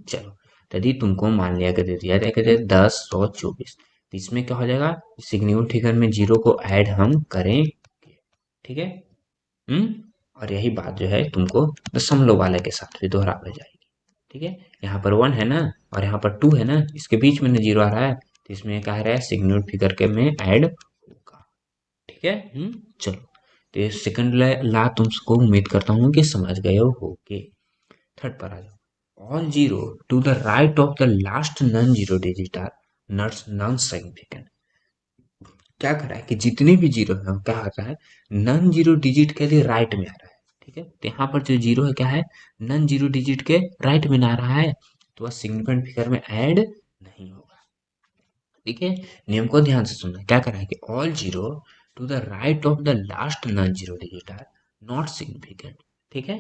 चलो, यदि तुमको मान लिया कि दे दिया जाए कि 10, 100, 24, तो इसमें क्या हो जाएगा, सिग्निफिकेंट फिगर में जीरो को ऐड हम करेंगे, ठीक है। और यही बात जो है तुमको दशमलव वाले के साथ भी दोहरा हो जाएगी, ठीक है। यहाँ पर वन है ना, और यहाँ पर टू है ना, इसके बीच में जीरो आ रहा है, तो इसमें क्या आ रहा है, सिग्निफिकेंट फिगर के में ऐड होगा, ठीक है। चलो, तो ये सेकंड ला तुमको उम्मीद करता हूँ कि समझ गए होगे। थर्ड पर आ जाओ, all zero to the right of the last non zero digit are non significant, क्या कर रहा है कि जितने भी जीरो है क्या आ रहा है, नॉन जीरो डिजिट के लिए राइट में आ रहा है, ठीक है, तो यहाँ पर जो जीरो है क्या है, नॉन जीरो डिजिट के राइट में ना रहा है, तो वह सिग्निफिकेंट फिगर में ऐड नहीं होगा। ठीक है, नियम को ध्यान से सुनना। क्या करा है कि all zero to the right of the last non zero digit are not significant. ठीक है।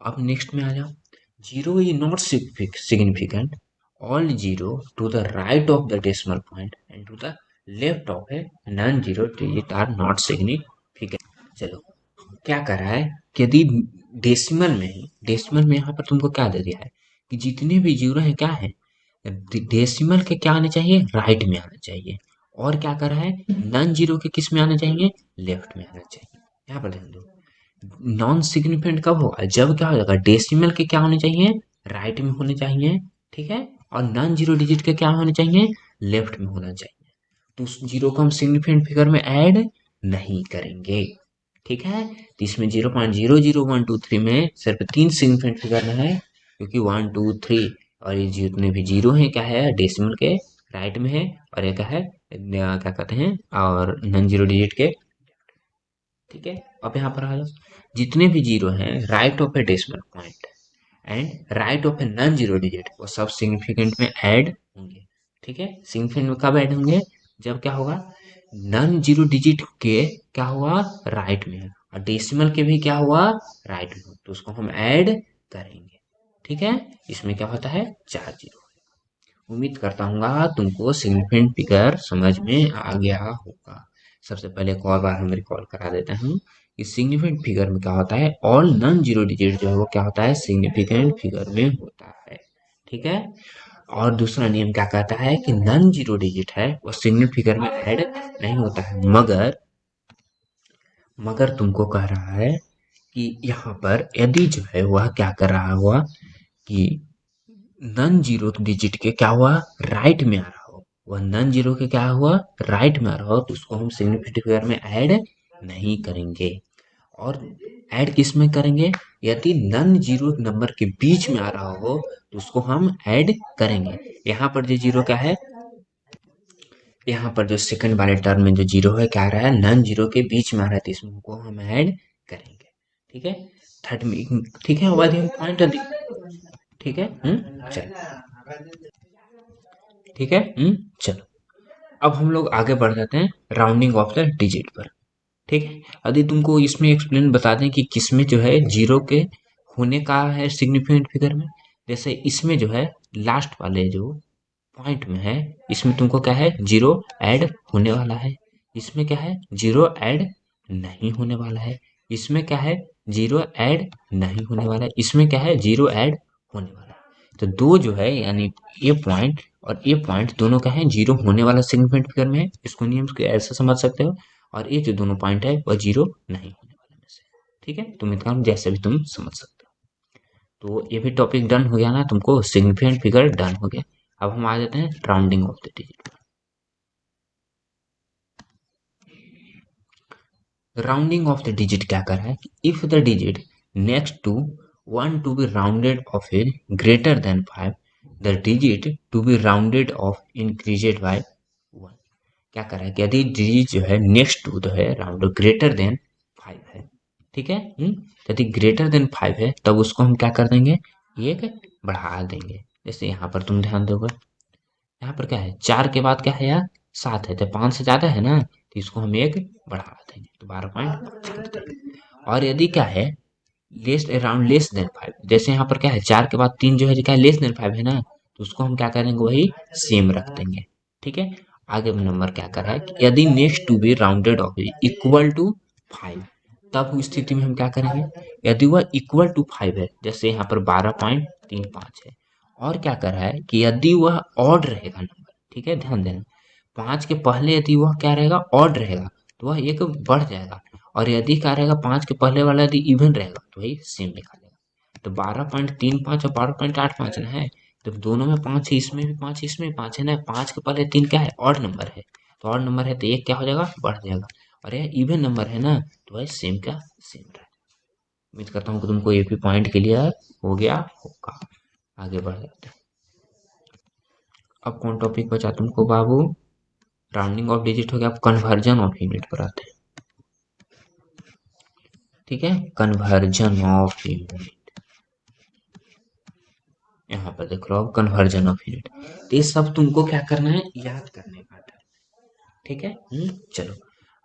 अब नेक्स्ट में आ जाओ, zero is not significant, all zero to the right of the decimal point and to the left of a non zero digit are not significant. चलो, क्या कर रहा है कि यदि डेसिमल में यहाँ पर तुमको क्या दे दिया है कि जितने भी जीरो है क्या है, डेसिमल के क्या आने चाहिए, राइट में आना चाहिए। और क्या कर रहा है, नॉन जीरो के किस में आना चाहिए, लेफ्ट में आना चाहिए। यहाँ पर ध्यान दो, नॉन सिग्निफिकेंट कब होगा, जब क्या हो जाएगा, डेसिमल के क्या होने चाहिए, राइट में होने चाहिए। ठीक है, और नॉन जीरो डिजिट के क्या होने चाहिए, लेफ्ट में होना चाहिए। तो उस जीरो को हम सिग्निफिकेंट फिगर में ऐड नहीं करेंगे। ठीक है, तो इसमें 0.000123 में सिर्फ 3 सिग्निफिकेंट फिगर में है, क्योंकि 1 2 3 और ये जितने भी जीरो हैं क्या है, डेसिमल के राइट में है, और ये क्या है, क्या कहते हैं, और नॉन जीरो डिजिट के। ठीक है, अब यहाँ पर आ जाओ, जितने भी जीरो हैं right of A decimal point and right of a non zero digit, वो सब सिग्निफिकेंट में ऐड होंगे। ठीक है, सिग्निफिकेंट में कब ऐड होंगे, जब क्या होगा, नॉन जीरो डिजिट के क्या हुआ, राइट में है, और डेसिमल के भी क्या हुआ, राइट में, तो उसको हम ऐड करेंगे। ठीक है, इसमें क्या होता है, 4 जीरो। उम्मीद करता हूँ तुमको सिग्निफिकेंट फिगर समझ में आ गया होगा। सबसे पहले एक और बार हम रिकॉल करा देते हैं कि सिग्निफिकेंट फिगर में क्या होता है, ऑल नॉन जीरो डिजिट जो है वो क्या होता है, सिग्निफिकेंट फिगर में होता है। ठीक है, और दूसरा नियम क्या कहता है कि नॉन जीरो डिजिट है वो सिग्निफिकेंट फिगर में ऐड नहीं होता है, मगर मगर तुमको कह रहा है कि यहाँ पर यदि जो है वह क्या कर रहा हुआ कि नॉन जीरो डिजिट के क्या हुआ, राइट में आ रहा हो, वह नॉन जीरो के क्या हुआ, राइट में आ रहा हो, तो उसको हम सिग्निफिकेंट फिगर में ऐड नहीं करेंगे। और ऐड किस में करेंगे, यदि नॉन जीरो नंबर के बीच में आ रहा हो तो उसको हम ऐड करेंगे। यहाँ पर जो जीरो क्या है, यहाँ पर जो सेकंड वाले टर्म में जो जीरो है क्या आ रहा है, नॉन जीरो के बीच में आ रहा है, तो इसमें को हम ऐड करेंगे। ठीक है, थर्ड में, ठीक है, बाद में पॉइंट, ठीक है। चलो, ठीक है। चलो, अब हम लोग आगे बढ़ जाते हैं राउंडिंग ऑफ द डिजिट पर। ठीक है, यदि तुमको इसमें एक्सप्लेन बता दें कि किसमें जो है जीरो के होने का है सिग्निफिकेंट फिगर में, जैसे इसमें जो है लास्ट वाले जो पॉइंट में है, इसमें तुमको क्या है, जीरो ऐड होने वाला है। इसमें क्या है, जीरो ऐड नहीं होने वाला है। इसमें क्या है, जीरो ऐड नहीं होने वाला है। इसमें क्या है, जीरो ऐड होने वाला है। तो दो जो है, यानी ये पॉइंट और ये पॉइंट दोनों क्या है, जीरो होने वाला सिग्निफिकेंट फिगर में है। इसको नियम को ऐसे समझ सकते हो। और ये जो दोनों पॉइंट है वह जीरो नहीं होने वाले में से। ठीक है, तुम इसका जैसे भी तुम समझ सकते हो। तो ये भी टॉपिक डन हो गया ना, तुमको सिग्निफिकेंट फिगर डन हो गया। अब हम आ जाते हैं rounding off the digit. Rounding off the digit क्या कर रहा है, if the digit next to one to be rounded off a greater than 5, the digit to be rounded off increased by 1। क्या कर रहा है कि यदि डिजिट जो है नेक्स्ट टू जो है राउंड ग्रेटर देन 5 है, ठीक है, यदि ग्रेटर देन 5 है तब उसको हम क्या कर देंगे, एक बढ़ा देंगे। जैसे यहाँ पर तुम ध्यान दोगे, यहाँ पर क्या है, 4 के बाद क्या है यार, 7 है, तो 5 से ज्यादा है ना, तो इसको हम एक बढ़ा देंगे, तो 12.5। और यदि क्या है, लेस अराउंड लेस देन 5, जैसे यहाँ पर क्या है, 4 के बाद 3 जो है क्या है, लेस देन 5 है ना, तो उसको हम क्या करेंगे, वही सेम रख देंगे। ठीक है, आगे नंबर क्या कर रहा है कि यदि next to be rounded off equal to 5, तब उस स्थिति में हम क्या करेंगे, यदि वह इक्वल टू 5 है, जैसे यहाँ पर 12.35 है, और क्या कर रहा है कि यदि वह ऑड रहेगा नंबर, ठीक है, ध्यान देना, 5 के पहले यदि वह क्या रहेगा, ऑड रहेगा, तो वह एक बढ़ जाएगा। और यदि क्या रहेगा, 5 के पहले वाला यदि इवन रहेगा तो वही सेम निकालेगा। तो 12.35 और 12.85 ना है, तो दोनों में 5 है, इसमें भी 5 इसमें भी 5 है ना, 5 के पहले 3 क्या है, ऑड नंबर है, तो ऑड नंबर है तो एक क्या हो जाएगा, बढ़ जाएगा। और यह इवन नंबर है ना, तो वही सेम का सेम रहेगा। उम्मीद करता हूँ कि तुमको ये भी पॉइंट क्लियर हो गया होगा। आगे बढ़ जाते हैं। अब कौन टॉपिक बचा तुमको बाबू, राउंडिंग ऑफ डिजिट हो गया, अब कन्वर्जन ऑफ यूनिट पर आते हैं। ठीक है, कन्वर्जन ऑफ यूनिट, यहाँ पर देख रहे हो कन्वर्जन ऑफ यूनिट। तो ये सब तुमको क्या करना है, याद करने का था। ठीक है, चलो।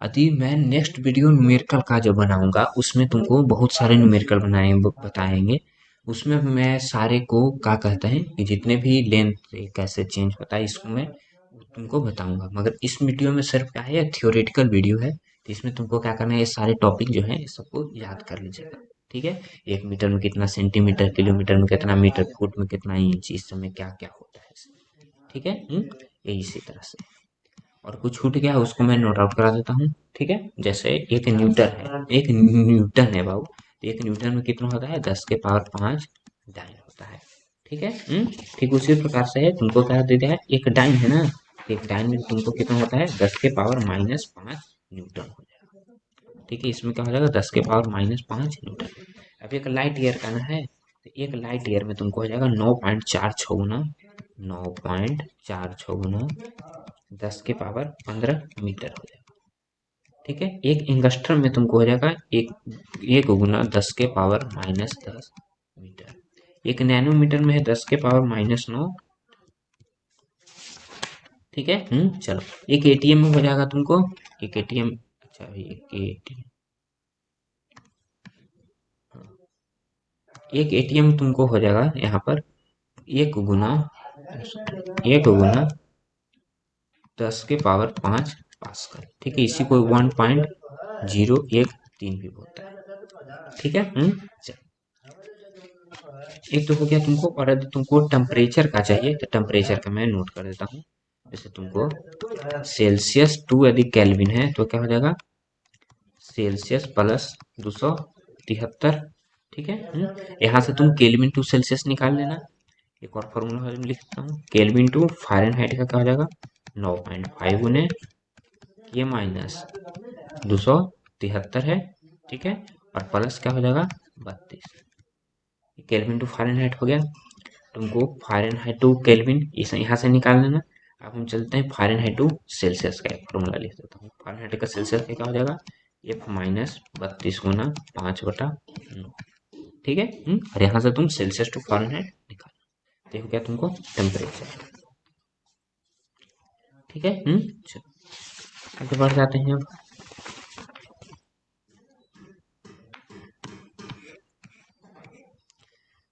अभी मैं नेक्स्ट वीडियो न्यूमेरिकल का जो बनाऊंगा उसमें तुमको बहुत सारे न्यूमेरिकल बनाए बताएंगे। उसमें मैं सारे को क्या कहते हैं कि जितने भी लेंथ कैसे चेंज होता है इसको मैं तुमको बताऊंगा। मगर इस वीडियो में सिर्फ क्या है, थियोरेटिकल वीडियो है, तो इसमें तुमको क्या करना है, ये सारे टॉपिक जो है ये सबको याद कर लीजिएगा। ठीक है, 1 मीटर में कितना सेंटीमीटर, किलोमीटर में कितना मीटर, फुट में कितना इंच, इस समय क्या क्या होता है। ठीक है, ये इसी तरह से। और कुछ छूट गया उसको मैं नोट आउट करा देता हूँ। ठीक है, जैसे एक न्यूटन है, एक न्यूटन है बाबू, तो एक न्यूटन में कितना होता है, 10 के पावर 5 डाइन होता है। ठीक है, ठीक उसी प्रकार से है, तुमको क्या दे दिया है, एक डाइन है ना, एक डाइन में तुमको कितना होता है, 10 के पावर -5 न्यूटन हो जाएगा। ठीक है, इसमें क्या हो जाएगा, 10 के पावर -5 न्यूटन। अब एक लाइट ईयर का ना है, तो एक लाइट ईयर में तुमको हो जाएगा 9.46 गुना 9.46 गुना 10 के पावर 15 मीटर हो जाएगा। ठीक है, एक एंगस्ट्रम में तुमको हो जाएगा एक एक गुना 10 के पावर -10 मीटर। एक नैनोमीटर में है 10 के पावर -9। ठीक है, चलो। एक एटीएम में हो जाएगा तुमको, एक एटीएम, अच्छा एक एटीएम, एक एटीएम तुमको हो जाएगा यहाँ पर एक गुना 10 के पावर 5 पास्कल। ठीक है, इसी को 1.013 भी बोलता है। ठीक है, चलो। एक तो हो गया तुमको, और यदि तुमको टेम्परेचर का चाहिए तो टेम्परेचर का मैं नोट कर देता हूँ। जैसे तुमको सेल्सियस टू यदि केल्विन है तो क्या हो जाएगा, सेल्सियस प्लस 273। ठीक है, यहाँ से तुम केल्विन टू सेल्सियस निकाल लेना। एक और फॉर्मूला लिख देता हूँ, केल्विन टू फ़ारेनहाइट का क्या हो जाएगा, 9.5 गुने ये -273 है। ठीक है, और प्लस क्या हो जाएगा 32। केल्विन टू फ़ारेनहाइट हो गया, तुमको फ़ारेनहाइट टू केल्विन इस यहाँ से निकाल लेना। अब हम चलते हैं फ़ारेनहाइट टू सेल्सियस का, एक फॉर्मूला लिख देता हूँ। फ़ारेनहाइट का सेल्सियस का क्या हो जाएगा, F -32 गुना 5/9। ठीक है, और यहाँ से तुम सेल्सियस टू फ़ारेनहाइट निकाल, देखो क्या तुमको टेम्परेचर। ठीक है, चलो आगे बढ़ जाते हैं अब।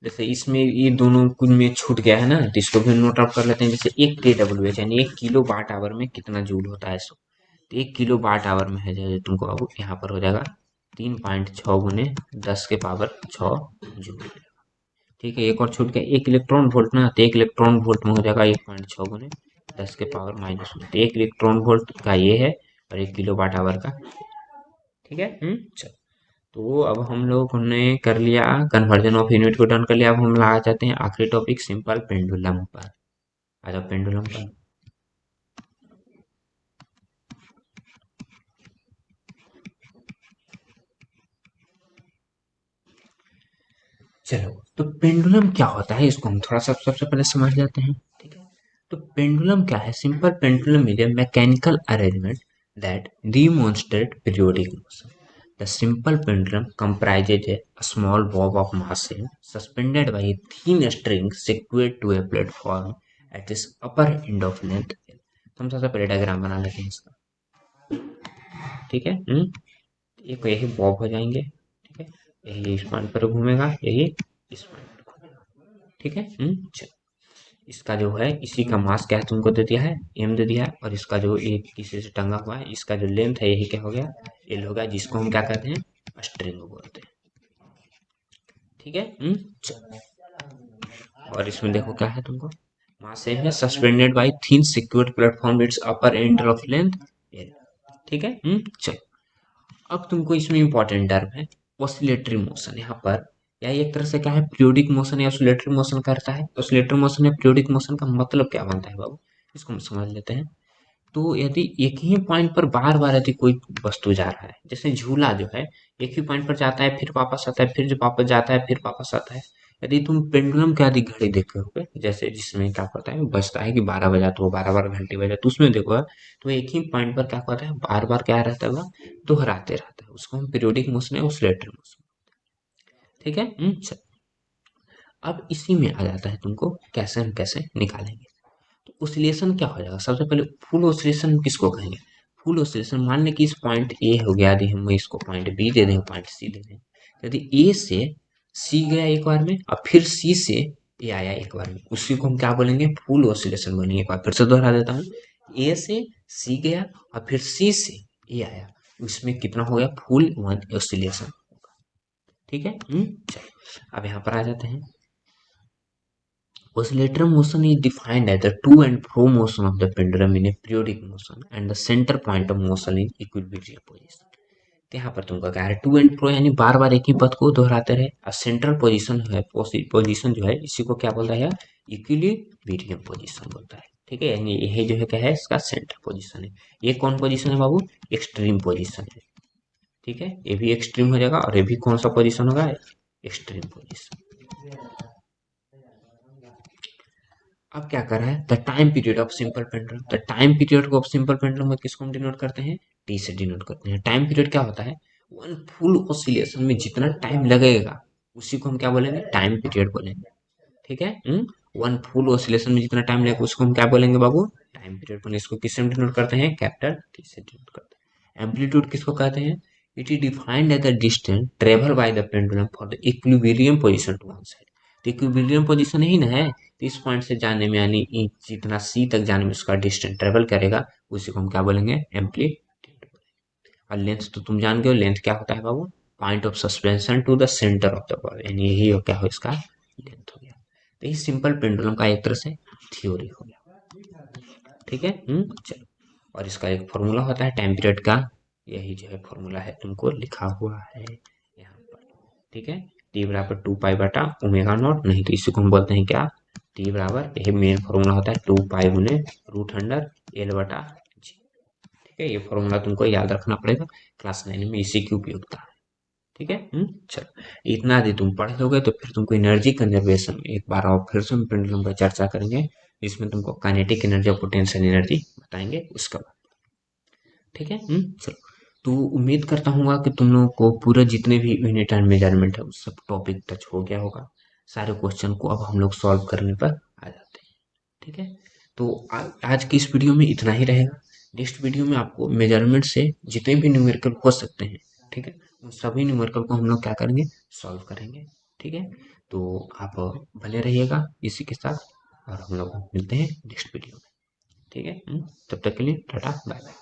जैसे इसमें ये दोनों कुछ में छूट गया है ना, तो इसको भी नोट आउट कर लेते हैं। जैसे 1 kWh यानी 1 किलो वाट आवर में कितना जूल होता है, सो तो 1 किलो वाट आवर में है जो तुमको अब यहाँ पर हो जाएगा 3.6 गुने 10 के पावर 6 जूल। ठीक है, एक और छूट गया, एक इलेक्ट्रॉन वोल्ट ना, तो एक इलेक्ट्रॉन वोल्ट में हो जाएगा 1.6 गुने 10 के पावर-1। तो एक इलेक्ट्रॉन वोल्ट का ये है और 1 किलो वाट आवर का। ठीक है, चलो। तो अब हम लोग ने कर लिया कन्वर्जन ऑफ यूनिट को, डन कर लिया। अब हम लोग आ जाते हैं आखिरी टॉपिक सिंपल पेंडुलम पर। आ जाओ पेंडुलम पर। चलो, तो पेंडुलम क्या होता है इसको हम थोड़ा सा सबसे पहले समझ लेते हैं। ठीक है, तो पेंडुलम क्या है, simple pendulum is a mechanical arrangement that demonstrate periodic motion. The simple pendulum comprises a small bob of mass suspended by a thin string secured to a platform at its upper end of length L। तो हम सबसे पहले diagram बना लेते हैं इसका। ठीक है, एक यही बॉब हो जाएंगे। ठीक है, यही इस पॉइंट पर घूमेगा, यही इस पॉइंट पर घूमेगा। ठीक है, चलो। इसका जो है इसी का मास क्या है तुमको दे दिया है, m दे दिया है, और इसका जो एक किसी से टंगा हुआ है इसका जो लेंथ है यही क्या हो गया, l हो गया, जिसको हम क्या कहते हैं, स्ट्रिंग बोलते हैं। ठीक है, चलो। और इसमें देखो क्या है तुमको, मास सेम है, suspended bye thin secured platform it's upper end of length l। ठीक है, चलो। अब तुमको इसमें इंपॉर्टेंट टर्म है ऑसिलेटरी मोशन। यहाँ पर या एक तरह से क्या है, पीरियोडिक मोशन या ऑसिलेटरी मोशन करता है। ऑसिलेटरी मोशन या पीरियोडिक मोशन का मतलब क्या बनता है बाबू, इसको हम समझ लेते हैं। तो यदि एक ही पॉइंट पर बार बार यदि कोई वस्तु जा रहा है, जैसे झूला जो है एक ही पॉइंट पर जाता है फिर वापस आता है, फिर जो वापस जाता है फिर वापस आता है, यदि तुम पेंडुलम के आदि घड़ी देखे होगे, जैसे जिसमें क्या होता है, बजता है कि 12 बजा तो 12 12 घंटे बजा, तो उसमें देखो तो एक ही पॉइंट पर क्या होता है, बार बार क्या रहता है, वह दोहराते रहता है, उसको हम पीरियोडिक मोशन या ऑसिलेटरी मोशन। ठीक है। चलो, अब इसी में आ जाता है तुमको कैसे हम कैसे निकालेंगे। तो ओसिलेशन क्या हो जाएगा, सबसे पहले फुल ओसिलेशन किसको कहेंगे। फुल ओसिलेशन मान लें कि इस पॉइंट ए हो गया, यदि हम इसको पॉइंट बी दे दें, पॉइंट सी दे दें, यदि ए से सी गया एक बार में और फिर सी से ए आया एक बार में, उसी को हम क्या बोलेंगे, फुल ओसिलेशन बोलेंगे। एक बार फिर से दोहरा देता हूँ, ए से सी गया और फिर सी से ए आया, इसमें कितना हो गया, फुल वन ओसिलेशन। ठीक है। चलो, अब यहाँ पर आ जाते हैं। Oscillator motion is defined as the to and fro motion of the pendulum in a periodic motion and the center point of motion in equilibrium position. तो यहाँ पर तुमका क्या है, टू एंड फ्रो यानी बार बार एक ही पद को दोहराते रहे, और सेंट्रल पोजीशन है, पोजीशन जो है इसी को क्या बोलता है, इक्विलिब्रियम पोजीशन बोलता है। ठीक है, यानी यही जो है क्या है, इसका सेंटर पोजीशन है। ये कौन पोजीशन है बाबू, एक्सट्रीम पोजीशन है। ठीक है, ये भी एक्सट्रीम हो जाएगा, और ये भी कौन सा पोजीशन होगा, एक्सट्रीम पोजीशन। अब क्या कर रहा है, the time period of simple pendulum. The time period of simple pendulum में किसको हम डिनोट करते हैं, टी से डिनोट करते हैं। टाइम पीरियड क्या होता है, वन फुल ऑसिलेशन में जितना टाइम लगेगा उसी को हम क्या बोलेंगे, टाइम पीरियड बोलेंगे। ठीक है। वन फुल ऑसिलेशन में जितना टाइम लगेगा उसको हम क्या बोलेंगे बाबू, टाइम पीरियड बोलेंगे। इसको किससे डिनोट करते हैं, कैपिटल टी से डिनोट करते हैं। एम्पलीट्यूड किसको कहते हैं, it is defined as the distance travel by the pendulum for the equilibrium position to one side. तो इक्विलिब्रियम पोजीशन ही ना है, तो इस पॉइंट से जाने में यानी जितना सी तक जाने में उसका डिस्टेंस ट्रेवल करेगा, उसी को हम क्या बोलेंगे, एम्पलीट्यूड। और लेंथ तो तुम जान गए हो, लेंथ क्या होता है बाबू, point of suspension to the centre of the ball, यानी यही हो क्या हो, इसका लेंथ हो गया। तो ये सिंपल पेंडुलम का एक तरह से थ्योरी हो गया। ठीक है। चलो, और इसका एक फॉर्मूला होता है टाइम पीरियड का, यही जो है फॉर्मूला है, तुमको लिखा हुआ है यहाँ पर। ठीक है, टी बराबर 2 पाई बटा ओमेगा नॉट, नहीं तो इसी को हम बोलते हैं क्या, टी बराबर, यही मेन फॉर्मूला होता है, 2 पाई गुने रूट अंडर एल बटा जी। ठीक है, ये फॉर्मूला तुमको याद रखना पड़ेगा, क्लास 9 में इसी की उपयोगिता है। ठीक है। चलो, इतना यदि तुम पढ़ लोगे तो फिर तुमको एनर्जी कंजर्वेशन में एक बार और फिर से हम पेंडुलम पर चर्चा करेंगे, जिसमें तुमको काइनेटिक एनर्जी और पोटेंशियल एनर्जी बताएंगे उसका बाद। ठीक है। चलो, तो उम्मीद करता हूँ कि तुम लोगों को पूरे जितने भी यूनिट एंड मेजरमेंट है उस सब टॉपिक टच हो गया होगा। सारे क्वेश्चन को अब हम लोग सॉल्व करने पर आ जाते हैं। ठीक है, तो आज की इस वीडियो में इतना ही रहेगा। नेक्स्ट वीडियो में आपको मेजरमेंट से जितने भी न्यूमेरिकल हो सकते हैं, ठीक है, उन सभी न्यूमेरिकल को हम लोग क्या करेंगे, सॉल्व करेंगे। ठीक है, तो आप बने रहिएगा इसी के साथ, और हम लोग मिलते हैं नेक्स्ट वीडियो में। ठीक है, तब तक के लिए टाटा बाय बाय।